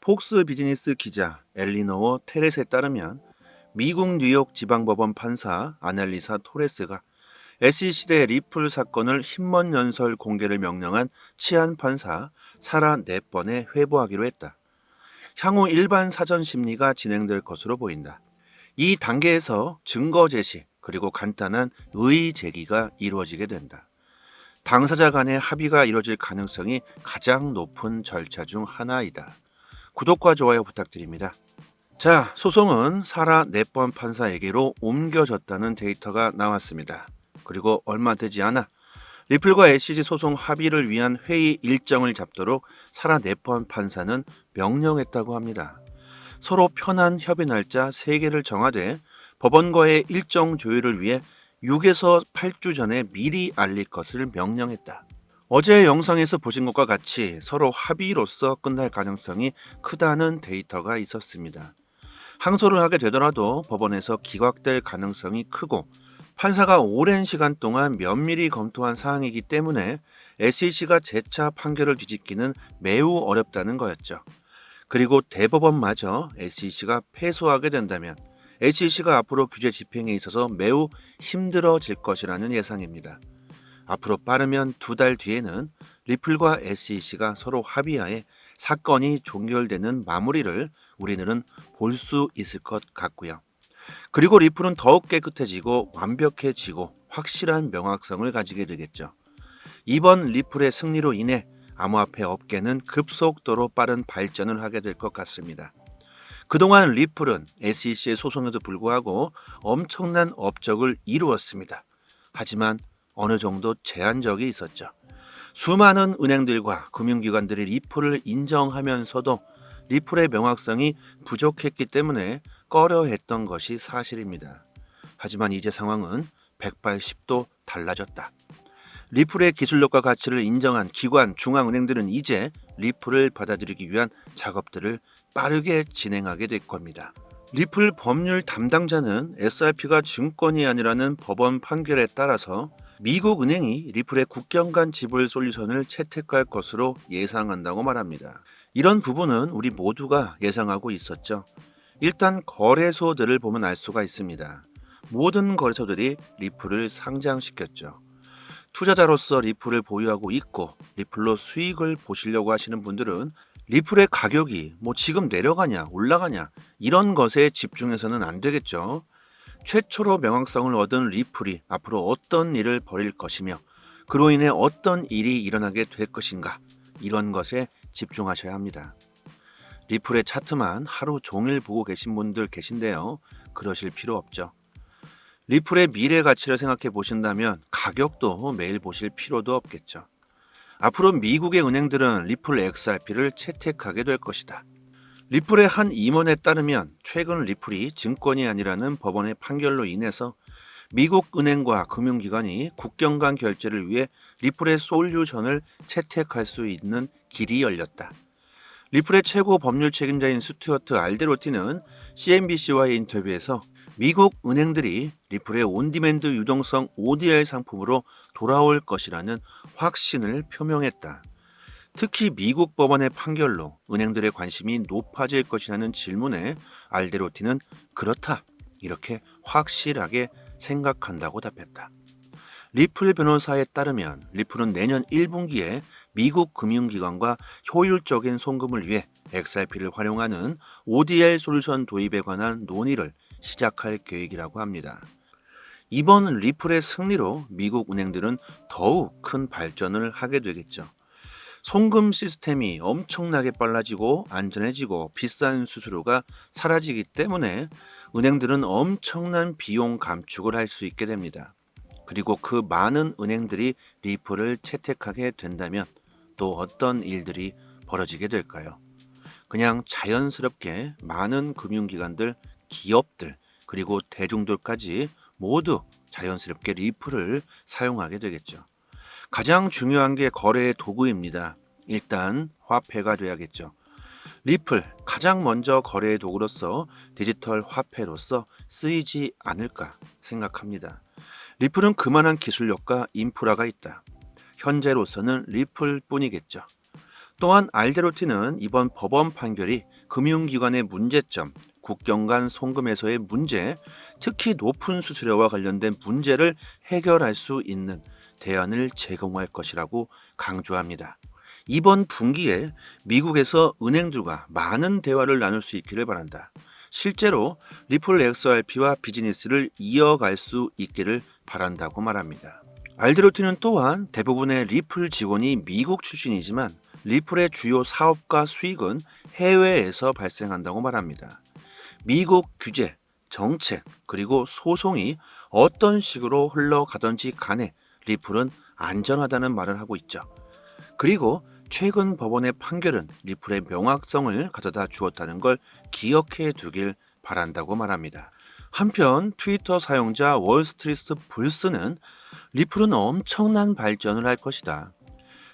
폭스 비즈니스 기자 엘리노어 테레스에 따르면 미국 뉴욕 지방법원 판사 아넬리사 토레스가 SEC대 리플 사건을 힘먼 연설 공개를 명령한 치안 판사 사라 넷번에 회부하기로 했다. 향후 일반 사전 심리가 진행될 것으로 보인다. 이 단계에서 증거 제시 그리고 간단한 의의 제기가 이루어지게 된다. 당사자 간의 합의가 이루어질 가능성이 가장 높은 절차 중 하나이다. 구독과 좋아요 부탁드립니다. 자, 소송은 사라 넷번 판사에게로 옮겨졌다는 데이터가 나왔습니다. 그리고 얼마 되지 않아 리플과 SEC 소송 합의를 위한 회의 일정을 잡도록 사라 넷번 판사는 명령했다고 합니다. 서로 편한 협의 날짜 3개를 정하되 법원과의 일정 조율을 위해 6에서 8주 전에 미리 알릴 것을 명령했다. 어제 영상에서 보신 것과 같이 서로 합의로서 끝날 가능성이 크다는 데이터가 있었습니다. 항소를 하게 되더라도 법원에서 기각될 가능성이 크고 판사가 오랜 시간 동안 면밀히 검토한 사항이기 때문에 SEC가 재차 판결을 뒤집기는 매우 어렵다는 거였죠. 그리고 대법원마저 SEC가 패소하게 된다면 SEC가 앞으로 규제 집행에 있어서 매우 힘들어질 것이라는 예상입니다. 앞으로 빠르면 2달 뒤에는 리플과 SEC가 서로 합의하에 사건이 종결되는 마무리를 우리는 볼 수 있을 것 같고요. 그리고 리플은 더욱 깨끗해지고 완벽해지고 확실한 명확성을 가지게 되겠죠. 이번 리플의 승리로 인해 암호화폐 업계는 급속도로 빠른 발전을 하게 될 것 같습니다. 그동안 리플은 SEC의 소송에도 불구하고 엄청난 업적을 이루었습니다. 하지만 어느 정도 제한적이 있었죠. 수많은 은행들과 금융기관들이 리플을 인정하면서도 리플의 명확성이 부족했기 때문에 꺼려했던 것이 사실입니다. 하지만 이제 상황은 180도 달라졌다. 리플의 기술력과 가치를 인정한 기관, 중앙은행들은 이제 리플을 받아들이기 위한 작업들을 빠르게 진행하게 될 겁니다. 리플 법률 담당자는 SRP가 증권이 아니라는 법원 판결에 따라서 미국 은행이 리플의 국경 간 지불 솔루션을 채택할 것으로 예상한다고 말합니다. 이런 부분은 우리 모두가 예상하고 있었죠. 일단 거래소들을 보면 알 수가 있습니다. 모든 거래소들이 리플을 상장시켰죠. 투자자로서 리플을 보유하고 있고 리플로 수익을 보시려고 하시는 분들은 리플의 가격이 지금 내려가냐 올라가냐 이런 것에 집중해서는 안 되겠죠. 최초로 명확성을 얻은 리플이 앞으로 어떤 일을 벌일 것이며 그로 인해 어떤 일이 일어나게 될 것인가 이런 것에 집중하셔야 합니다. 리플의 차트만 하루 종일 보고 계신 분들 계신데요. 그러실 필요 없죠. 리플의 미래 가치를 생각해 보신다면 가격도 매일 보실 필요도 없겠죠. 앞으로 미국의 은행들은 리플 XRP를 채택하게 될 것이다. 리플의 한 임원에 따르면 최근 리플이 증권이 아니라는 법원의 판결로 인해서 미국 은행과 금융기관이 국경 간 결제를 위해 리플의 솔루션을 채택할 수 있는 길이 열렸다. 리플의 최고 법률 책임자인 스튜어트 알데로티는 CNBC와의 인터뷰에서 미국 은행들이 리플의 온디맨드 유동성 ODR 상품으로 돌아올 것이라는 확신을 표명했다. 특히 미국 법원의 판결로 은행들의 관심이 높아질 것이라는 질문에 알데로티는 그렇다 이렇게 확실하게 생각한다고 답했다. 리플 변호사에 따르면 리플은 내년 1분기에 미국 금융기관과 효율적인 송금을 위해 XRP를 활용하는 ODR 솔루션 도입에 관한 논의를 시작할 계획이라고 합니다. 이번 리플의 승리로 미국 은행들은 더욱 큰 발전을 하게 되겠죠. 송금 시스템이 엄청나게 빨라지고 안전해지고 비싼 수수료가 사라지기 때문에 은행들은 엄청난 비용 감축을 할 수 있게 됩니다. 그리고 그 많은 은행들이 리플을 채택하게 된다면 또 어떤 일들이 벌어지게 될까요? 그냥 자연스럽게 많은 금융기관들, 기업들, 그리고 대중들까지 모두 자연스럽게 리플을 사용하게 되겠죠. 가장 중요한 게 거래의 도구입니다. 일단 화폐가 돼야겠죠. 리플 가장 먼저 거래의 도구로서 디지털 화폐로서 쓰이지 않을까 생각합니다. 리플은 그만한 기술력과 인프라가 있다. 현재로서는 리플뿐이겠죠. 또한 알데로티는 이번 법원 판결이 금융기관의 문제점, 국경 간 송금에서의 문제, 특히 높은 수수료와 관련된 문제를 해결할 수 있는 대안을 제공할 것이라고 강조합니다. 이번 분기에 미국에서 은행들과 많은 대화를 나눌 수 있기를 바란다. 실제로 리플 XRP와 비즈니스를 이어갈 수 있기를 바란다고 말합니다. 알드로티는 또한 대부분의 리플 직원이 미국 출신이지만 리플의 주요 사업과 수익은 해외에서 발생한다고 말합니다. 미국 규제, 정책, 그리고 소송이 어떤 식으로 흘러가든지 간에 리플은 안전하다는 말을 하고 있죠. 그리고 최근 법원의 판결은 리플의 명확성을 가져다 주었다는 걸 기억해 두길 바란다고 말합니다. 한편 트위터 사용자 월스트리트 불스는 리플은 엄청난 발전을 할 것이다.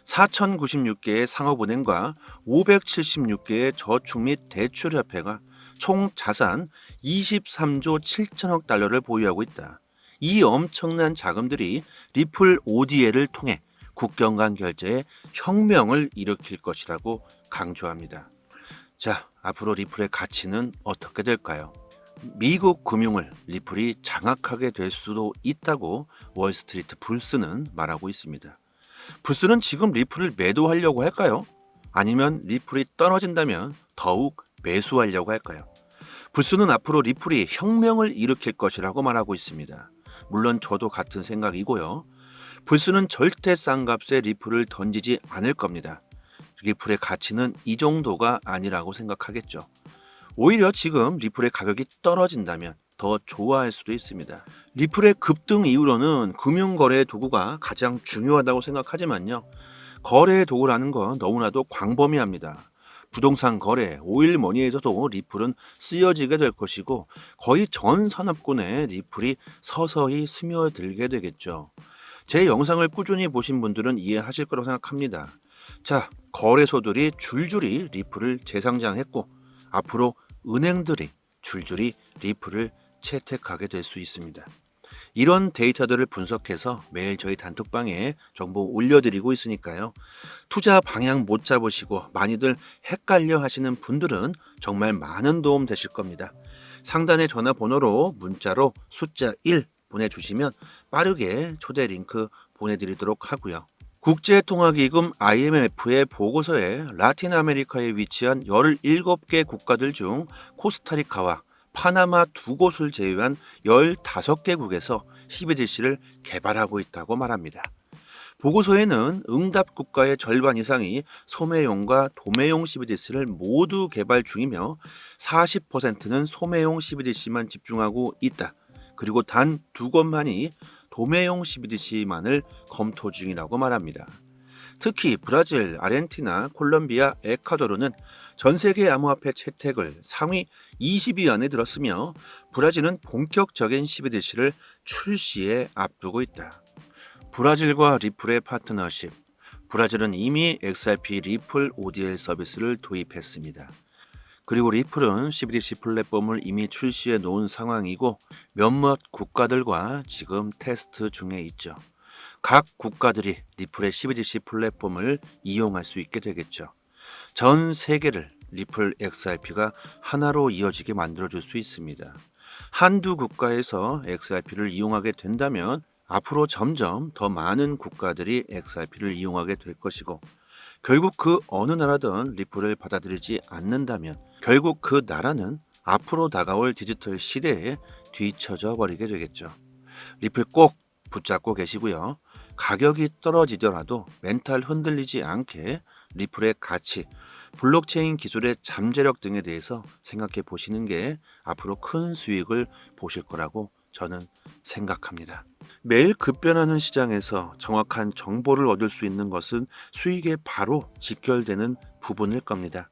4,096개의 상업은행과 576개의 저축 및 대출협회가 총 자산 23조 7천억 달러를 보유하고 있다. 이 엄청난 자금들이 리플 ODL을 통해 국경 간 결제에 혁명을 일으킬 것이라고 강조합니다. 자, 앞으로 리플의 가치는 어떻게 될까요? 미국 금융을 리플이 장악하게 될 수도 있다고 월스트리트 불스는 말하고 있습니다. 불스는 지금 리플을 매도하려고 할까요? 아니면 리플이 떨어진다면 더욱 매수하려고 할까요? 불스는 앞으로 리플이 혁명을 일으킬 것이라고 말하고 있습니다. 물론 저도 같은 생각이고요. 불스는 절대 싼 값에 리플을 던지지 않을 겁니다. 리플의 가치는 이 정도가 아니라고 생각하겠죠. 오히려 지금 리플의 가격이 떨어진다면 더 좋아할 수도 있습니다. 리플의 급등 이후로는 금융거래 도구가 가장 중요하다고 생각하지만요. 거래 도구라는 건 너무나도 광범위합니다. 부동산 거래, 오일머니에서도 리플은 쓰여지게 될 것이고 거의 전 산업군에 리플이 서서히 스며들게 되겠죠. 제 영상을 꾸준히 보신 분들은 이해하실 거라고 생각합니다. 자, 거래소들이 줄줄이 리플을 재상장했고 앞으로 은행들이 줄줄이 리플을 채택하게 될 수 있습니다. 이런 데이터들을 분석해서 매일 저희 단톡방에 정보 올려드리고 있으니까요. 투자 방향 못 잡으시고 많이들 헷갈려 하시는 분들은 정말 많은 도움 되실 겁니다. 상단의 전화번호로 문자로 숫자 1 보내주시면 빠르게 초대 링크 보내드리도록 하고요. 국제통화기금 IMF의 보고서에 라틴 아메리카에 위치한 17개 국가들 중 코스타리카와 파나마 두 곳을 제외한 15개국에서 CBDC를 개발하고 있다고 말합니다. 보고서에는 응답 국가의 절반 이상이 소매용과 도매용 CBDC를 모두 개발 중이며 40%는 소매용 CBDC만 집중하고 있다. 그리고 단 2곳만이 도매용 CBDC만을 검토 중이라고 말합니다. 특히 브라질, 아르헨티나, 콜롬비아, 에콰도르는 전 세계 암호화폐 채택을 상위 20위 안에 들었으며 브라질은 본격적인 CBDC를 출시에 앞두고 있다. 브라질과 리플의 파트너십. 브라질은 이미 XRP 리플 ODL 서비스를 도입했습니다. 그리고 리플은 CBDC 플랫폼을 이미 출시해 놓은 상황이고 몇몇 국가들과 지금 테스트 중에 있죠. 각 국가들이 리플의 CBDC 플랫폼을 이용할 수 있게 되겠죠. 전 세계를 리플 XRP가 하나로 이어지게 만들어줄 수 있습니다. 한두 국가에서 XRP를 이용하게 된다면 앞으로 점점 더 많은 국가들이 XRP를 이용하게 될 것이고 결국 그 어느 나라든 리플을 받아들이지 않는다면 결국 그 나라는 앞으로 다가올 디지털 시대에 뒤처져 버리게 되겠죠. 리플 꼭 붙잡고 계시고요. 가격이 떨어지더라도 멘탈 흔들리지 않게 리플의 가치, 블록체인 기술의 잠재력 등에 대해서 생각해 보시는 게 앞으로 큰 수익을 보실 거라고 저는 생각합니다. 매일 급변하는 시장에서 정확한 정보를 얻을 수 있는 것은 수익에 바로 직결되는 부분일 겁니다.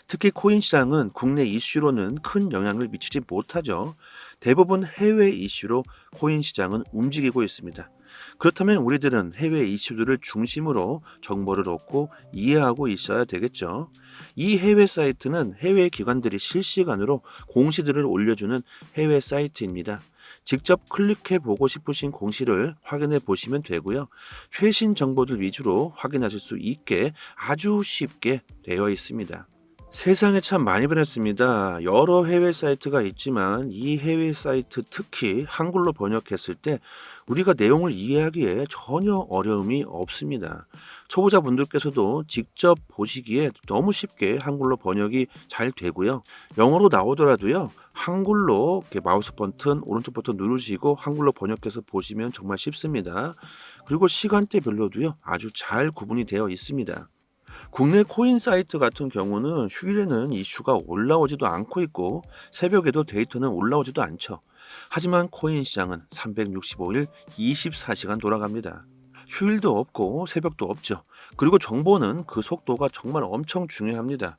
특히 코인 시장은 국내 이슈로는 큰 영향을 미치지 못하죠. 대부분 해외 이슈로 코인 시장은 움직이고 있습니다. 그렇다면 우리들은 해외 이슈들을 중심으로 정보를 얻고 이해하고 있어야 되겠죠. 이 해외 사이트는 해외 기관들이 실시간으로 공시들을 올려주는 해외 사이트입니다. 직접 클릭해 보고 싶으신 공시를 확인해 보시면 되고요. 최신 정보들 위주로 확인하실 수 있게 아주 쉽게 되어 있습니다. 세상에 참 많이 변했습니다. 여러 해외 사이트가 있지만 이 해외 사이트 특히 한글로 번역했을 때 우리가 내용을 이해하기에 전혀 어려움이 없습니다. 초보자분들께서도 직접 보시기에 너무 쉽게 한글로 번역이 잘 되고요. 영어로 나오더라도요. 한글로 이렇게 마우스 버튼, 오른쪽 버튼 누르시고 한글로 번역해서 보시면 정말 쉽습니다. 그리고 시간대별로도요. 아주 잘 구분이 되어 있습니다. 국내 코인 사이트 같은 경우는 휴일에는 이슈가 올라오지도 않고 있고 새벽에도 데이터는 올라오지도 않죠. 하지만 코인 시장은 365일 24시간 돌아갑니다. 휴일도 없고 새벽도 없죠. 그리고 정보는 그 속도가 정말 엄청 중요합니다.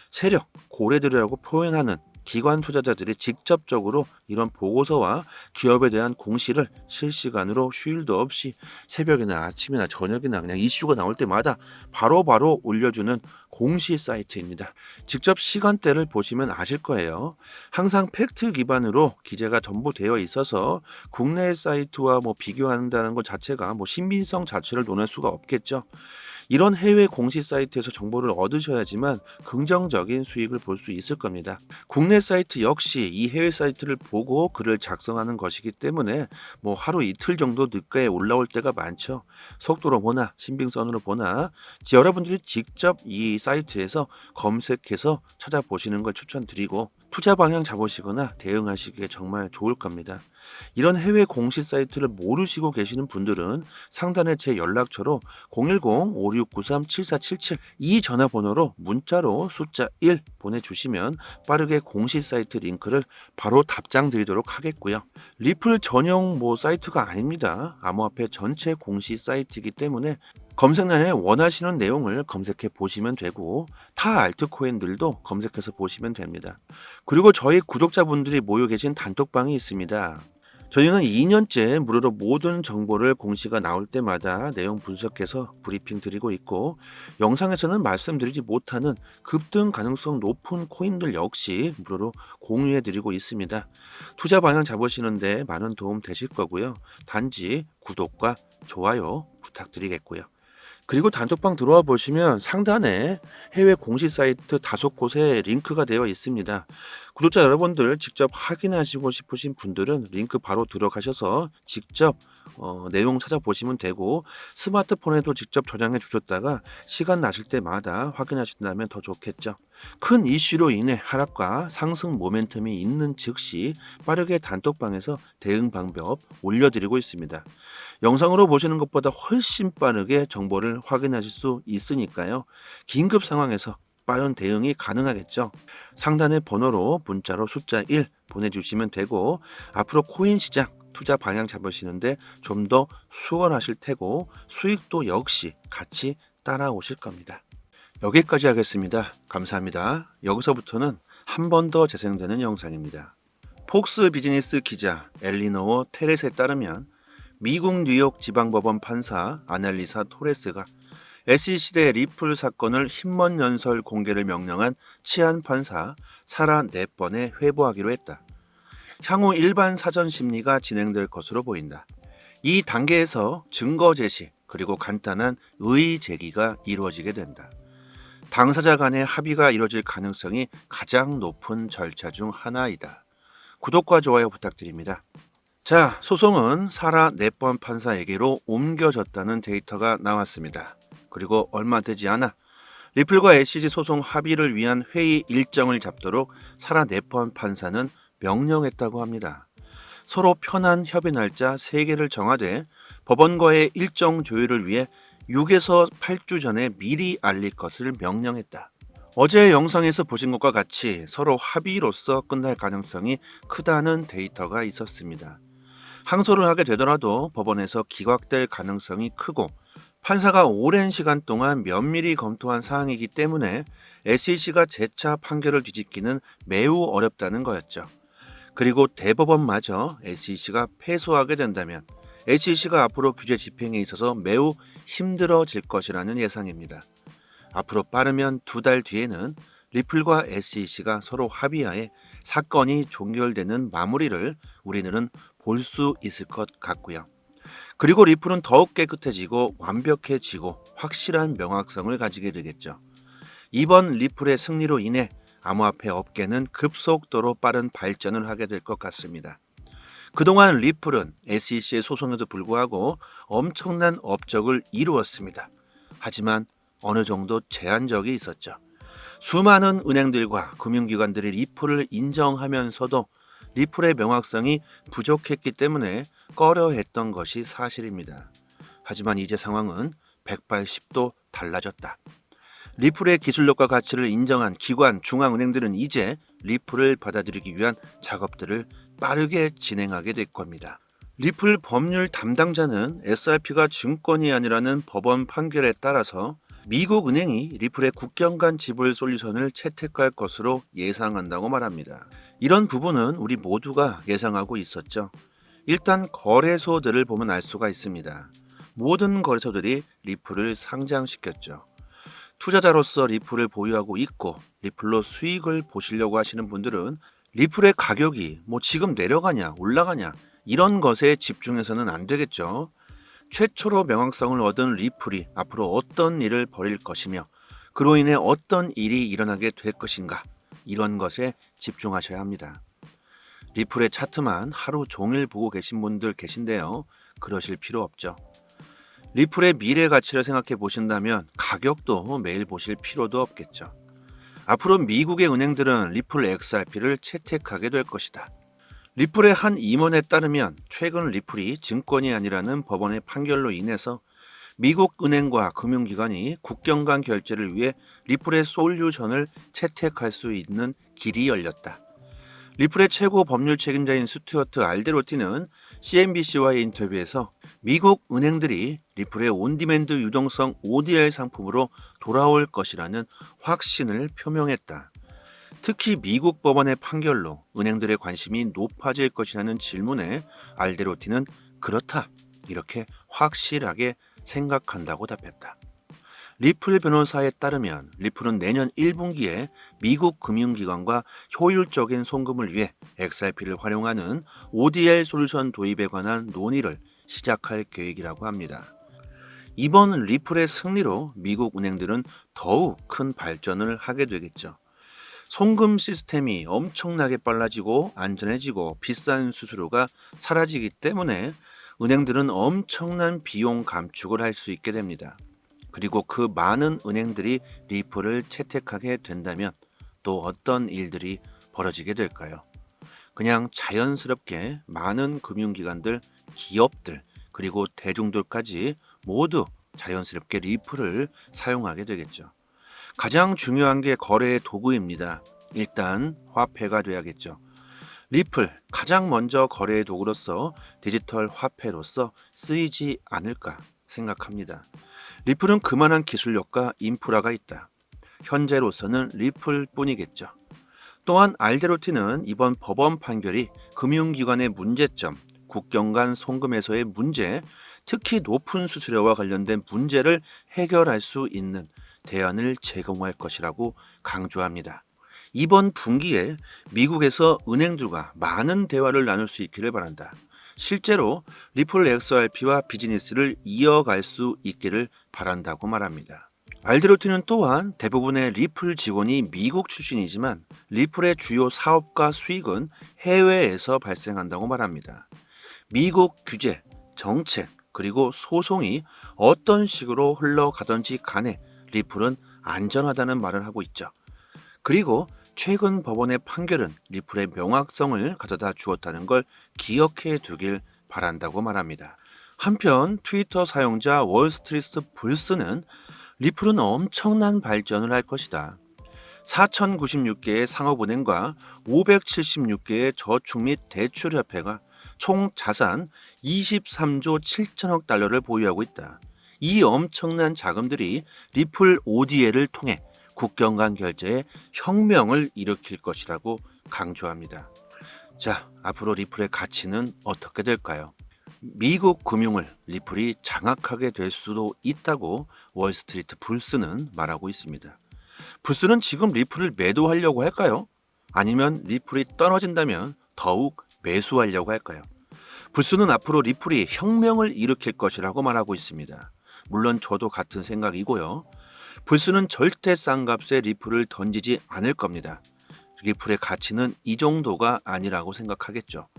세력, 고래들이라고 표현하는 기관 투자자들이 직접적으로 이런 보고서와 기업에 대한 공시를 실시간으로 휴일도 없이 새벽이나 아침이나 저녁이나 그냥 이슈가 나올 때마다 바로바로 올려주는 공시 사이트입니다. 직접 시간대를 보시면 아실 거예요. 항상 팩트 기반으로 기재가 전부 되어 있어서 국내 사이트와 비교한다는 것 자체가 신빙성 자체를 논할 수가 없겠죠. 이런 해외 공시 사이트에서 정보를 얻으셔야지만 긍정적인 수익을 볼 수 있을 겁니다. 국내 사이트 역시 이 해외 사이트를 보고 글을 작성하는 것이기 때문에 하루 이틀 정도 늦게 올라올 때가 많죠. 속도로 보나 신빙성으로 보나 여러분들이 직접 이 사이트에서 검색해서 찾아보시는 걸 추천드리고 투자 방향 잡으시거나 대응하시기에 정말 좋을 겁니다. 이런 해외 공시 사이트를 모르시고 계시는 분들은 상단에 제 연락처로 010-5693-7477 이 전화번호로 문자로 숫자 1 보내주시면 빠르게 공시 사이트 링크를 바로 답장 드리도록 하겠고요. 리플 전용 사이트가 아닙니다. 암호화폐 전체 공시 사이트이기 때문에 검색란에 원하시는 내용을 검색해 보시면 되고 타 알트코인들도 검색해서 보시면 됩니다. 그리고 저희 구독자분들이 모여 계신 단톡방이 있습니다. 저희는 2년째 무료로 모든 정보를 공시가 나올 때마다 내용 분석해서 브리핑 드리고 있고 영상에서는 말씀드리지 못하는 급등 가능성 높은 코인들 역시 무료로 공유해 드리고 있습니다. 투자 방향 잡으시는데 많은 도움 되실 거고요. 단지 구독과 좋아요 부탁드리겠고요. 그리고 단톡방 들어와 보시면 상단에 해외 공시 사이트 5곳에 링크가 되어 있습니다. 구독자 여러분들 직접 확인하시고 싶으신 분들은 링크 바로 들어가셔서 직접 내용 찾아보시면 되고 스마트폰에도 직접 저장해 주셨다가 시간 나실 때마다 확인하신다면 더 좋겠죠. 큰 이슈로 인해 하락과 상승 모멘텀이 있는 즉시 빠르게 단톡방에서 대응 방법 올려드리고 있습니다. 영상으로 보시는 것보다 훨씬 빠르게 정보를 확인하실 수 있으니까요. 긴급 상황에서 빠른 대응이 가능하겠죠. 상단의 번호로 문자로 숫자 1 보내주시면 되고 앞으로 코인 시장 투자 방향 잡으시는데 좀 더 수월하실 테고 수익도 역시 같이 따라오실 겁니다. 여기까지 하겠습니다. 감사합니다. 여기서부터는 한 번 더 재생되는 영상입니다. 폭스 비즈니스 기자 엘리노어 테렛에 따르면 미국 뉴욕 지방법원 판사 아넬리사 토레스가 SEC대 리플 사건을 힘먼 연설 공개를 명령한 치안 판사 사라 넷번에 회부하기로 했다. 향후 일반 사전 심리가 진행될 것으로 보인다. 이 단계에서 증거 제시 그리고 간단한 의의 제기가 이루어지게 된다. 당사자 간의 합의가 이루어질 가능성이 가장 높은 절차 중 하나이다. 구독과 좋아요 부탁드립니다. 자, 소송은 사라 넷번 판사에게로 옮겨졌다는 데이터가 나왔습니다. 그리고 얼마 되지 않아 리플과 SEC 소송 합의를 위한 회의 일정을 잡도록 사라 넷번 판사는 명령했다고 합니다. 서로 편한 협의 날짜 3개를 정하되 법원과의 일정 조율을 위해 6에서 8주 전에 미리 알릴 것을 명령했다. 어제 영상에서 보신 것과 같이 서로 합의로서 끝날 가능성이 크다는 데이터가 있었습니다. 항소를 하게 되더라도 법원에서 기각될 가능성이 크고 판사가 오랜 시간 동안 면밀히 검토한 사항이기 때문에 SEC가 재차 판결을 뒤집기는 매우 어렵다는 거였죠. 그리고 대법원마저 SEC가 패소하게 된다면 SEC가 앞으로 규제 집행에 있어서 매우 힘들어질 것이라는 예상입니다. 앞으로 빠르면 2달 뒤에는 리플과 SEC가 서로 합의하에 사건이 종결되는 마무리를 우리는 볼 수 있을 것 같고요. 그리고 리플은 더욱 깨끗해지고 완벽해지고 확실한 명확성을 가지게 되겠죠. 이번 리플의 승리로 인해 암호화폐 업계는 급속도로 빠른 발전을 하게 될 것 같습니다. 그동안 리플은 SEC의 소송에도 불구하고 엄청난 업적을 이루었습니다. 하지만 어느 정도 제한적이 있었죠. 수많은 은행들과 금융기관들이 리플을 인정하면서도 리플의 명확성이 부족했기 때문에 꺼려했던 것이 사실입니다. 하지만 이제 상황은 180도 달라졌다. 리플의 기술력과 가치를 인정한 기관, 중앙은행들은 이제 리플을 받아들이기 위한 작업들을 빠르게 진행하게 될 겁니다. 리플 법률 담당자는 SRP가 증권이 아니라는 법원 판결에 따라서 미국 은행이 리플의 국경 간 지불 솔루션을 채택할 것으로 예상한다고 말합니다. 이런 부분은 우리 모두가 예상하고 있었죠. 일단 거래소들을 보면 알 수가 있습니다. 모든 거래소들이 리플을 상장시켰죠. 투자자로서 리플을 보유하고 있고 리플로 수익을 보시려고 하시는 분들은 리플의 가격이 지금 내려가냐 올라가냐 이런 것에 집중해서는 안 되겠죠. 최초로 명확성을 얻은 리플이 앞으로 어떤 일을 벌일 것이며 그로 인해 어떤 일이 일어나게 될 것인가 이런 것에 집중하셔야 합니다. 리플의 차트만 하루 종일 보고 계신 분들 계신데요. 그러실 필요 없죠. 리플의 미래 가치를 생각해 보신다면 가격도 매일 보실 필요도 없겠죠. 앞으로 미국의 은행들은 리플 XRP를 채택하게 될 것이다. 리플의 한 임원에 따르면 최근 리플이 증권이 아니라는 법원의 판결로 인해서 미국 은행과 금융기관이 국경 간 결제를 위해 리플의 솔루션을 채택할 수 있는 길이 열렸다. 리플의 최고 법률 책임자인 스튜어트 알데로티는 CNBC와의 인터뷰에서 미국 은행들이 리플의 온디맨드 유동성 ODR 상품으로 돌아올 것이라는 확신을 표명했다. 특히 미국 법원의 판결로 은행들의 관심이 높아질 것이라는 질문에 알데로티는 그렇다, 이렇게 확실하게 생각한다고 답했다. 리플 변호사에 따르면 리플은 내년 1분기에 미국 금융기관과 효율적인 송금을 위해 XRP를 활용하는 ODR 솔루션 도입에 관한 논의를 시작할 계획이라고 합니다. 이번 리플의 승리로 미국 은행들은 더욱 큰 발전을 하게 되겠죠. 송금 시스템이 엄청나게 빨라지고 안전해지고 비싼 수수료가 사라지기 때문에 은행들은 엄청난 비용 감축을 할 수 있게 됩니다. 그리고 그 많은 은행들이 리플을 채택하게 된다면 또 어떤 일들이 벌어지게 될까요? 그냥 자연스럽게 많은 금융기관들, 기업들, 그리고 대중들까지 모두 자연스럽게 리플을 사용하게 되겠죠. 가장 중요한 게 거래의 도구입니다. 일단 화폐가 돼야겠죠. 리플, 가장 먼저 거래의 도구로서 디지털 화폐로서 쓰이지 않을까 생각합니다. 리플은 그만한 기술력과 인프라가 있다. 현재로서는 리플뿐이겠죠. 또한 알데로티는 이번 법원 판결이 금융기관의 문제점, 국경 간 송금에서의 문제, 특히 높은 수수료와 관련된 문제를 해결할 수 있는 대안을 제공할 것이라고 강조합니다. 이번 분기에 미국에서 은행들과 많은 대화를 나눌 수 있기를 바란다. 실제로 리플 XRP와 비즈니스를 이어갈 수 있기를 바란다고 말합니다. 알데로티는 또한 대부분의 리플 직원이 미국 출신이지만 리플의 주요 사업과 수익은 해외에서 발생한다고 말합니다. 미국 규제, 정책, 그리고 소송이 어떤 식으로 흘러가든지 간에 리플은 안전하다는 말을 하고 있죠. 그리고 최근 법원의 판결은 리플의 명확성을 가져다 주었다는 걸 기억해 두길 바란다고 말합니다. 한편 트위터 사용자 월스트리트 불스는 리플은 엄청난 발전을 할 것이다. 4,096개의 상업은행과 576개의 저축 및 대출협회가 총 자산 23조 7천억 달러를 보유하고 있다. 이 엄청난 자금들이 리플 ODL을 통해 국경 간 결제에 혁명을 일으킬 것이라고 강조합니다. 자, 앞으로 리플의 가치는 어떻게 될까요? 미국 금융을 리플이 장악하게 될 수도 있다고 월스트리트 불스는 말하고 있습니다. 불스는 지금 리플을 매도하려고 할까요? 아니면 리플이 떨어진다면 더욱 매수하려고 할까요? 부스는 앞으로 리플이 혁명을 일으킬 것이라고 말하고 있습니다. 물론 저도 같은 생각이고요. 부스는 절대 싼 값에 리플을 던지지 않을 겁니다. 리플의 가치는 이 정도가 아니라고 생각하겠죠.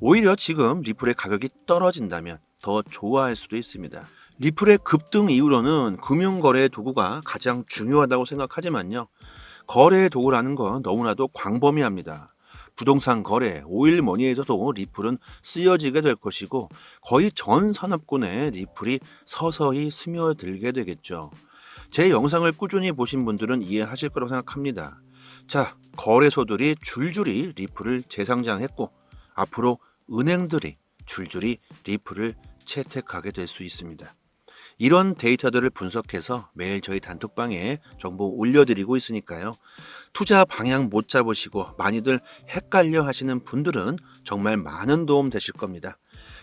오히려 지금 리플의 가격이 떨어진다면 더 좋아할 수도 있습니다. 리플의 급등 이후로는 금융거래 도구가 가장 중요하다고 생각하지만요. 거래 도구라는 건 너무나도 광범위합니다. 부동산 거래, 오일머니에서도 리플은 쓰여지게 될 것이고 거의 전 산업군에 리플이 서서히 스며들게 되겠죠. 제 영상을 꾸준히 보신 분들은 이해하실 거라고 생각합니다. 자, 거래소들이 줄줄이 리플을 재상장했고 앞으로 은행들이 줄줄이 리플을 채택하게 될 수 있습니다. 이런 데이터들을 분석해서 매일 저희 단톡방에 정보 올려드리고 있으니까요. 투자 방향 못 잡으시고 많이들 헷갈려 하시는 분들은 정말 많은 도움 되실 겁니다.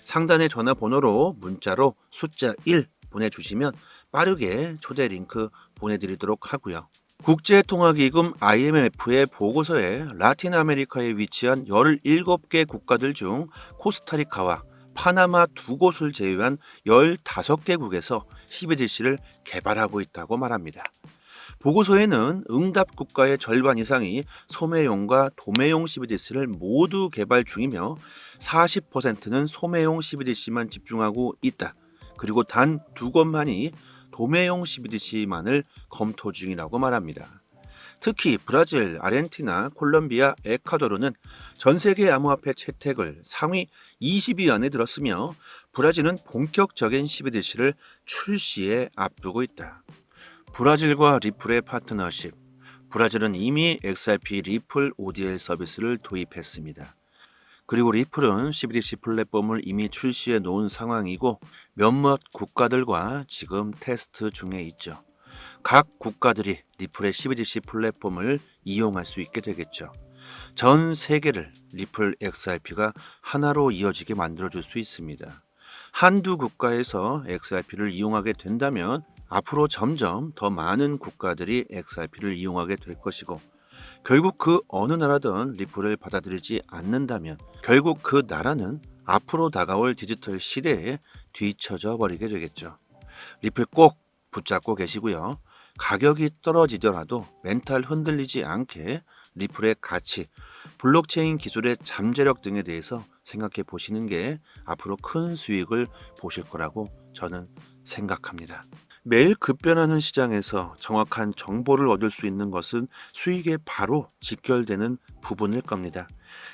상단의 전화번호로 문자로 숫자 1 보내주시면 빠르게 초대 링크 보내드리도록 하고요. 국제통화기금 IMF의 보고서에 라틴 아메리카에 위치한 17개 국가들 중 코스타리카와 파나마 두 곳을 제외한 15개국에서 CBDC를 개발하고 있다고 말합니다. 보고서에는 응답 국가의 절반 이상이 소매용과 도매용 CBDC를 모두 개발 중이며 40%는 소매용 CBDC만 집중하고 있다. 그리고 단 두 곳만이 도매용 CBDC만을 검토 중이라고 말합니다. 특히 브라질, 아르헨티나, 콜롬비아, 에콰도르는 전 세계 암호화폐 채택을 상위 20위 안에 들었으며 브라질은 본격적인 CBDC를 출시에 앞두고 있다. 브라질과 리플의 파트너십. 브라질은 이미 XRP 리플 ODL 서비스를 도입했습니다. 그리고 리플은 CBDC 플랫폼을 이미 출시해 놓은 상황이고 몇몇 국가들과 지금 테스트 중에 있죠. 각 국가들이 리플의 CBDC 플랫폼을 이용할 수 있게 되겠죠. 전 세계를 리플 XRP가 하나로 이어지게 만들어줄 수 있습니다. 한두 국가에서 XRP를 이용하게 된다면 앞으로 점점 더 많은 국가들이 XRP를 이용하게 될 것이고 결국 그 어느 나라든 리플을 받아들이지 않는다면 결국 그 나라는 앞으로 다가올 디지털 시대에 뒤처져 버리게 되겠죠. 리플 꼭 붙잡고 계시고요. 가격이 떨어지더라도 멘탈 흔들리지 않게 리플의 가치, 블록체인 기술의 잠재력 등에 대해서 생각해 보시는 게 앞으로 큰 수익을 보실 거라고 저는 생각합니다. 매일 급변하는 시장에서 정확한 정보를 얻을 수 있는 것은 수익에 바로 직결되는 부분일 겁니다.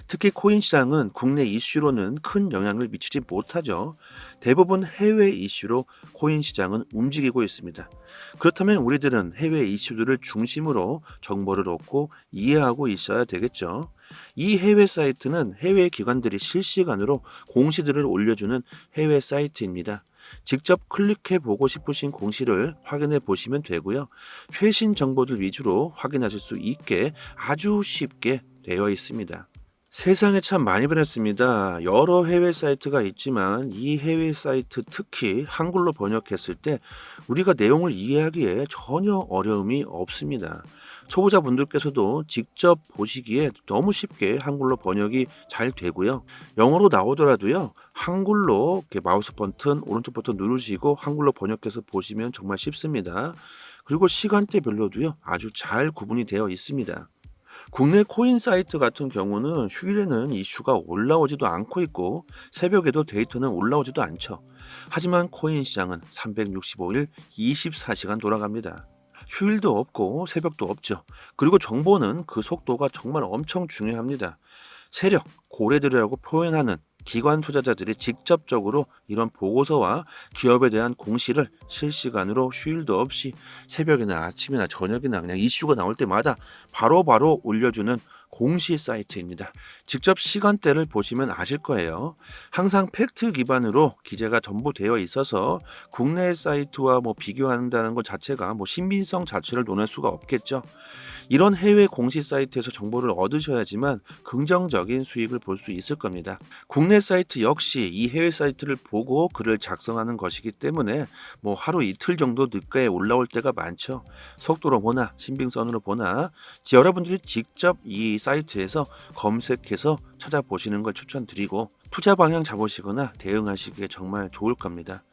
특히 코인 시장은 국내 이슈로는 큰 영향을 미치지 못하죠. 대부분 해외 이슈로 코인 시장은 움직이고 있습니다. 그렇다면 우리들은 해외 이슈들을 중심으로 정보를 얻고 이해하고 있어야 되겠죠. 이 해외 사이트는 해외 기관들이 실시간으로 공시들을 올려주는 해외 사이트입니다. 직접 클릭해 보고 싶으신 공시를 확인해 보시면 되고요. 최신 정보들 위주로 확인하실 수 있게 아주 쉽게 되어 있습니다. 세상에 참 많이 변했습니다. 여러 해외 사이트가 있지만 이 해외 사이트 특히 한글로 번역했을 때 우리가 내용을 이해하기에 전혀 어려움이 없습니다. 초보자분들께서도 직접 보시기에 너무 쉽게 한글로 번역이 잘 되고요. 영어로 나오더라도요. 한글로 이렇게 마우스 버튼, 오른쪽 버튼 누르시고 한글로 번역해서 보시면 정말 쉽습니다. 그리고 시간대별로도요. 아주 잘 구분이 되어 있습니다. 국내 코인 사이트 같은 경우는 휴일에는 이슈가 올라오지도 않고 있고 새벽에도 데이터는 올라오지도 않죠. 하지만 코인 시장은 365일 24시간 돌아갑니다. 휴일도 없고 새벽도 없죠. 그리고 정보는 그 속도가 정말 엄청 중요합니다. 세력, 고래들이라고 표현하는 기관 투자자들이 직접적으로 이런 보고서와 기업에 대한 공시를 실시간으로 휴일도 없이 새벽이나 아침이나 저녁이나 그냥 이슈가 나올 때마다 바로바로 올려주는 공시 사이트입니다. 직접 시간대를 보시면 아실 거예요. 항상 팩트 기반으로 기재가 전부 되어 있어서 국내 사이트와 비교한다는 것 자체가 신빙성 자체를 논할 수가 없겠죠. 이런 해외 공시 사이트에서 정보를 얻으셔야지만 긍정적인 수익을 볼 수 있을 겁니다. 국내 사이트 역시 이 해외 사이트를 보고 글을 작성하는 것이기 때문에 하루 이틀 정도 늦게 올라올 때가 많죠. 속도로 보나 신빙성으로 보나 여러분들이 직접 이 사이트에서 검색해서 찾아보시는 걸 추천드리고 투자 방향 잡으시거나 대응하시기에 정말 좋을 겁니다.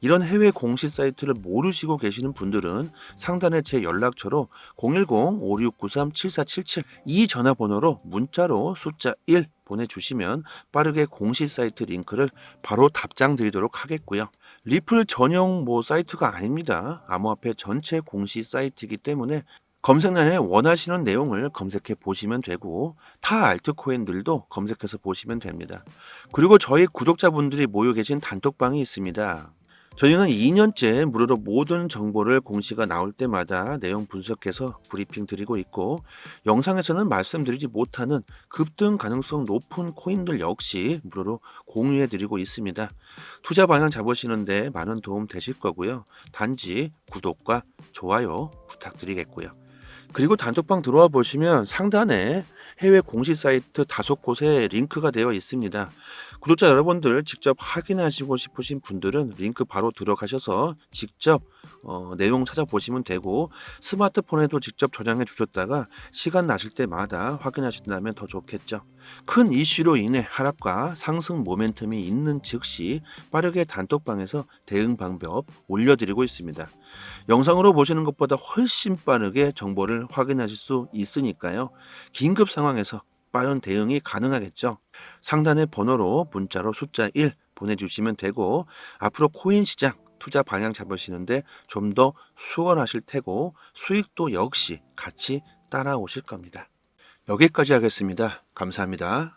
이런 해외 공시 사이트를 모르시고 계시는 분들은 상단에 제 연락처로 010-5693-7477 이 전화번호로 문자로 숫자 1 보내주시면 빠르게 공시 사이트 링크를 바로 답장 드리도록 하겠고요. 리플 전용 사이트가 아닙니다. 암호화폐 전체 공시 사이트이기 때문에 검색란에 원하시는 내용을 검색해 보시면 되고 타 알트코인들도 검색해서 보시면 됩니다. 그리고 저희 구독자분들이 모여 계신 단톡방이 있습니다. 저희는 2년째 무료로 모든 정보를 공시가 나올 때마다 내용 분석해서 브리핑 드리고 있고 영상에서는 말씀드리지 못하는 급등 가능성 높은 코인들 역시 무료로 공유해 드리고 있습니다. 투자 방향 잡으시는데 많은 도움 되실 거고요. 단지 구독과 좋아요 부탁드리겠고요. 그리고 단톡방 들어와 보시면 상단에 해외 공시 사이트 5곳에 링크가 되어 있습니다. 구독자 여러분들 직접 확인하시고 싶으신 분들은 링크 바로 들어가셔서 직접 내용 찾아보시면 되고 스마트폰에도 직접 저장해 주셨다가 시간 나실 때마다 확인하신다면 더 좋겠죠. 큰 이슈로 인해 하락과 상승 모멘텀이 있는 즉시 빠르게 단톡방에서 대응 방법 올려드리고 있습니다. 영상으로 보시는 것보다 훨씬 빠르게 정보를 확인하실 수 있으니까요. 긴급 상황에서 빠른 대응이 가능하겠죠. 상단의 번호로 문자로 숫자 1 보내주시면 되고 앞으로 코인 시장 투자 방향 잡으시는데 좀 더 수월하실 테고 수익도 역시 같이 따라오실 겁니다. 여기까지 하겠습니다. 감사합니다.